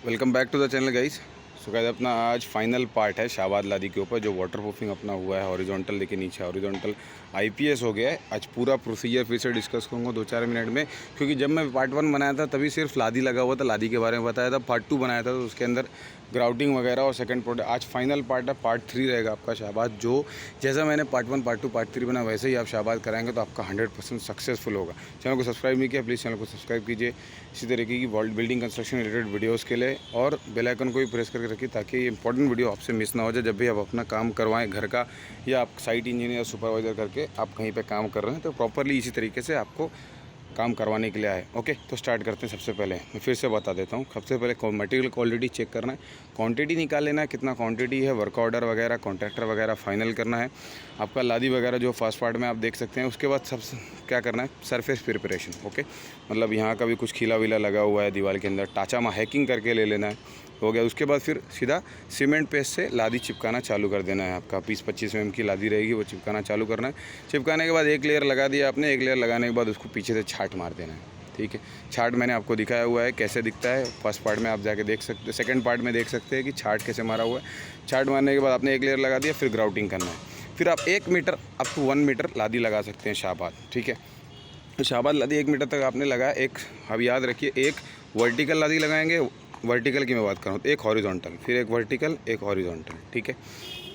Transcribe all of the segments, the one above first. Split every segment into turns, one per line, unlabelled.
Welcome back to the channel guys. So guys अपना आज final part है शाहबाद लादी के ऊपर, जो वाटर प्रूफिंग अपना हुआ है हॉरिजॉन्टल, लेके नीचे हॉरिजॉन्टल आईपीएस हो गया है। आज पूरा प्रोसीजर फिर से डिस्कस करूँगा 2-4 मिनट में, क्योंकि जब मैं पार्ट 1 बनाया था तभी सिर्फ लादी लगा हुआ था, लादी के बारे में बताया था। पार्ट 2 बनाया था तो उसके अंदर ग्राउटिंग वगैरह और सेकंड प्रोडक्ट। आज फाइनल पार्ट है, पार्ट 3 रहेगा आपका शाहबाद। जो जैसा मैंने पार्ट 1, पार्ट 2, पार्ट 3 बना वैसे ही आप शाहबाद कराएंगे तो आपका 100% सक्सेसफुल होगा। चैनल को सब्सक्राइब नहीं किया, प्लीज़ चैनल को सब्सक्राइब कीजिए इसी तरीके की बिल्डिंग कंस्ट्रक्शन रिलेटेड वीडियोज़ के लिए, और बेल आइकन को भी प्रेस करके रखिए ताकि ये इंपॉर्टेंट वीडियो आपसे मिस ना हो जाए जब भी आप अपना काम करवाएं घर का, या आप साइट इंजीनियर या सुपरवाइज़र करके आप कहीं पे काम कर रहे हैं तो प्रॉपरली इसी तरीके से आपको काम करवाने के लिए आए। ओके, तो स्टार्ट करते हैं। सबसे पहले मैं फिर से बता देता हूँ, सबसे पहले मटेरियल क्वालिटी चेक करना है, क्वांटिटी निकाल लेना है, कितना क्वांटिटी है, वर्क ऑर्डर वगैरह, कॉन्ट्रैक्टर वगैरह फाइनल करना है आपका। लादी वगैरह जो फर्स्ट पार्ट में आप देख सकते हैं। उसके बाद सबसे क्या करना है, सरफेस प्रिपरेशन। ओके, मतलब यहाँ का भी कुछ खिला विला लगा हुआ है दीवार के अंदर, टाचा हैकिंग करके ले लेना है, हो गया। उसके बाद फिर सीधा सीमेंट पेस्ट से लादी चिपकाना चालू कर देना है। आपका 20-25 mm की लादी रहेगी, वो चिपकाना चालू करना है। चिपकाने के बाद एक लेयर लगा दिया आपने, एक लेयर लगाने के बाद उसको पीछे से छाट मार देना है। ठीक है, छाट मैंने आपको दिखाया हुआ है कैसे दिखता है, फर्स्ट पार्ट में आप जाके देख सकते, सेकंड पार्ट में देख सकते हैं कि छाट कैसे मारा हुआ है। छाट मारने के बाद आपने एक लेयर लगा दिया, फिर ग्राउटिंग करना है। फिर आप 1 मीटर अप टू 1 मीटर लादी लगा सकते हैं शाहबाद। ठीक है, तो शाहबाद लादी 1 मीटर तक आपने लगाया। एक अब याद रखिए, एक वर्टिकल लादी लगाएंगे, वर्टिकल की मैं बात करूँ तो एक हॉरिजॉन्टल, फिर एक वर्टिकल, एक हॉरिजॉन्टल। ठीक है,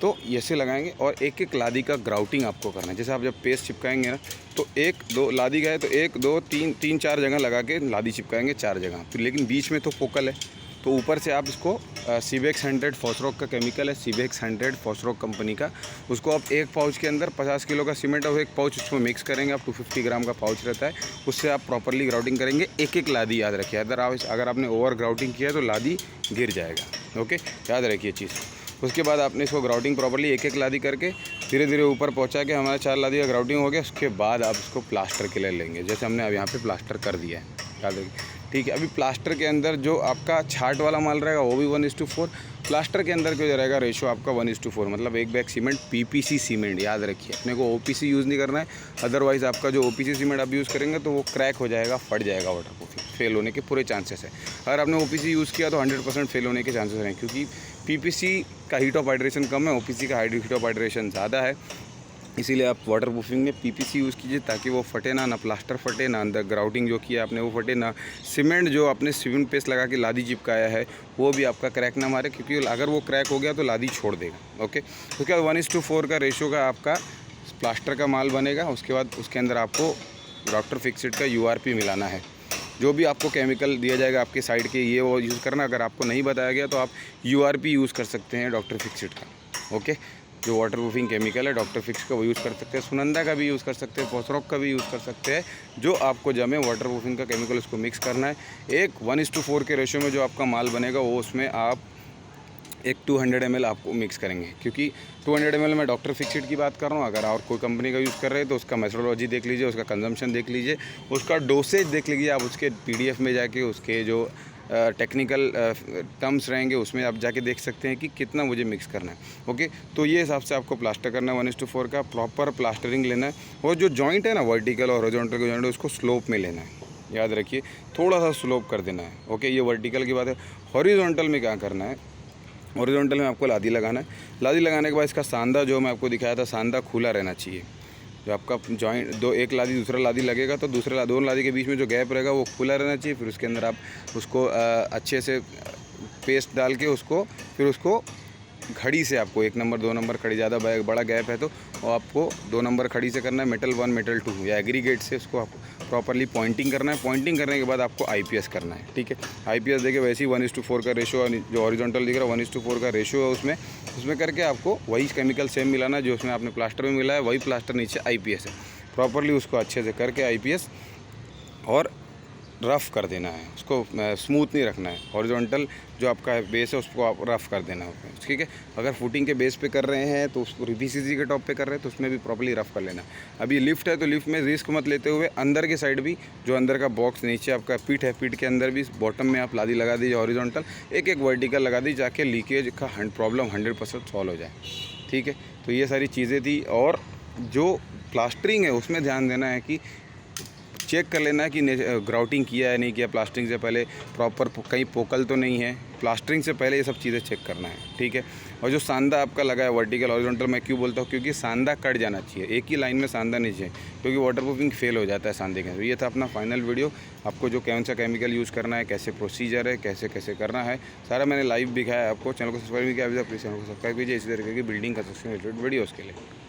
तो ऐसे लगाएंगे और एक एक लादी का ग्राउटिंग आपको करना है। जैसे आप जब पेस्ट चिपकाएंगे ना, तो 1-2 लादी गए तो 1-2-3-4 जगह लगा के लादी चिपकाएंगे, 4 जगह फिर, लेकिन बीच में तो फोकल है। तो ऊपर से आप इसको सीबेक्स 100 फॉस्रोक का केमिकल है, सीबेक्स 100 फॉस्रोक कंपनी का, उसको आप एक पाउच के अंदर 50 किलो का सीमेंट और एक पाउच उसमें मिक्स करेंगे। आप 250 ग्राम का पाउच रहता है, उससे आप प्रॉपरली ग्राउटिंग करेंगे। एक एक लादी याद रखिए, अगर आपने ओवर ग्राउटिंग किया तो लादी गिर जाएगा। ओके, याद रखिए चीज़। उसके बाद आपने इसको ग्राउटिंग प्रॉपरली एक एक लादी करके धीरे धीरे ऊपर पहुंचा के हमारा 4 लादी का ग्राउटिंग हो गया। उसके बाद आप इसको प्लास्टर के लिए लेंगे, जैसे हमने अब यहाँ पे प्लास्टर कर दिया है, याद रखिए। ठीक है, अभी प्लास्टर के अंदर जो आपका छाट वाला माल रहेगा वो भी 1:4। प्लास्टर के अंदर जो रहेगा रेशो आपका 1:4, मतलब एक बैग सीमेंट पीपीसी सीमेंट। याद रखिए, अपने को ओपीसी यूज़ नहीं करना है, अदरवाइज़ आपका जो ओपीसी सीमेंट आप यूज़ करेंगे तो वो क्रैक हो जाएगा, फट जाएगा, वाटर प्रूफिंग फेल होने के पूरे चांसेस है। अगर आपने ओपीसी यूज़ किया तो 100% फेल होने के चांसेस हैं, क्योंकि पीपीसी का हीट ऑफ हाइड्रेशन कम है, ओपीसी का हीट ऑफ हाइड्रेशन ज़्यादा है। इसीलिए आप वाटर प्रूफिंग में पीपीसी यूज़ कीजिए ताकि वो फटे ना प्लास्टर फटे ना, अंदर ग्राउटिंग जो किया आपने वो फटे ना, सीमेंट जो आपने सीमेंट पेस्ट लगा के लादी चिपकाया है वो भी आपका क्रैक ना मारे, क्योंकि अगर वो क्रैक हो गया तो लादी छोड़ देगा। ओके, उसके बाद 1:4 का रेशो का आपका प्लास्टर का माल बनेगा। उसके बाद उसके अंदर आपको डॉक्टर फिक्सिट का URP मिलाना है। जो भी आपको केमिकल दिया जाएगा आपके साइड के, ये वो यूज़ करना। अगर आपको नहीं बताया गया तो आप URP यूज़ कर सकते हैं डॉक्टर फिक्सिट का। ओके, जो वाटर प्रूफिंग केमिकल है डॉक्टर फिक्स का वो यूज़ कर सकते हैं, सुनंदा का भी यूज़ कर सकते हैं, फॉस्फोरस का भी यूज़ कर सकते हैं। जो आपको जमे वाटर प्रूफिंग का केमिकल उसको मिक्स करना है। एक 1:4 के रेशो में जो आपका माल बनेगा वो उसमें आप एक 200 ml आपको मिक्स करेंगे, क्योंकि 200 ml में डॉक्टर फिक्सिट की बात कर रहा हूँ। अगर और कोई कंपनी का यूज़ कर रहे हैं तो उसका मेथोडोलॉजी देख लीजिए, उसका कंजम्पशन देख लीजिए, उसका डोसेज देख लीजिए। आप उसके PDF में जाके उसके जो टेक्निकल टर्म्स रहेंगे उसमें आप जाके देख सकते हैं कि कितना मुझे मिक्स करना है। ओके, तो ये हिसाब से आपको प्लास्टर करना है। 1:4 का प्रॉपर प्लास्टरिंग लेना है। और जो जॉइंट है ना, वर्टिकल और हॉरिजॉन्टल का जॉइंट है, उसको स्लोप में लेना है। याद रखिए, थोड़ा सा स्लोप कर देना है। ओके, ये वर्टिकल की बात है। हॉरिजॉन्टल में क्या करना है, हॉरिजॉन्टल में आपको लादी लगाना है। लादी लगाने के बाद इसका सांधा जो मैं आपको दिखाया था, सांधा खुला रहना चाहिए। जो आपका जॉइंट एक लादी दूसरा लादी लगेगा तो दोनों लादी के बीच में जो गैप रहेगा वो खुला रहना चाहिए। फिर उसके अंदर आप उसको अच्छे से पेस्ट डाल के फिर उसको खड़ी से आपको 1 नंबर 2 नंबर खड़ी, ज़्यादा बड़ा गैप है तो आपको 2 नंबर खड़ी से करना है, मेटल 1 मेटल 2 या एग्रीगेट से उसको आपको प्रॉपरली पॉइंटिंग करना है। पॉइंटिंग करने के बाद आपको IPS करना है। ठीक है, IPS देखिए वैसे ही 1:4 का रेशो, जो हॉरिजॉन्टल दिख रहा है 1:4 का रेशो है उसमें करके आपको वही केमिकल सेम मिलाना है जो उसमें आपने प्लास्टर में मिला है, वही प्लास्टर नीचे IPS है। प्रॉपरली उसको अच्छे से करके IPS और रफ़ कर देना है, उसको स्मूथ नहीं रखना है। हॉरिजॉन्टल जो आपका बेस है उसको आप रफ़ कर देना है। ठीक है, अगर फुटिंग के बेस पे कर रहे हैं तो उसको PCC के टॉप पे कर रहे हैं तो उसमें भी प्रॉपर्ली रफ़ कर लेना। अभी लिफ्ट है तो लिफ्ट में रिस्क मत लेते हुए अंदर के साइड भी, जो अंदर का बॉक्स नीचे आपका पीठ है, पीठ के अंदर भी बॉटम में आप लादी लगा दीजिए हॉरिजॉन्टल, एक एक वर्टिकल लगा दीजिए, जाके लीकेज का प्रॉब्लम 100% सॉल्व हो जाए। ठीक है, तो ये सारी चीज़ें थी। और जो प्लास्टरिंग है उसमें ध्यान देना है कि चेक कर लेना है कि ग्राउटिंग किया है नहीं किया, प्लास्टरिंग से पहले प्रॉपर कहीं पोकल तो नहीं है, प्लास्टरिंग से पहले ये सब चीज़ें चेक करना है, ठीक है। और जो सांदा आपका लगा है वर्टिकल हॉरिजॉन्टल, मैं क्यों बोलता हूँ, क्योंकि सांदा कट जाना चाहिए, एक ही लाइन में सांदा नहीं चाहिए, क्योंकि वाटरप्रूफिंग फेल हो जाता है सांदे के। तो ये था अपना फाइनल वीडियो, आपको जो कौन सा केमिकल यूज़ करना है, कैसे प्रोसीजर है, कैसे कैसे करना है, सारा मैंने लाइव दिखाया है आपको। चैनल को सब्सक्राइब नहीं किया अभी तक, प्लीज़ चैनल को सब्सक्राइब कीजिए इसी तरीके की बिल्डिंग कंस्ट्रक्शन रिलेटेड वीडियोज़ के लिए।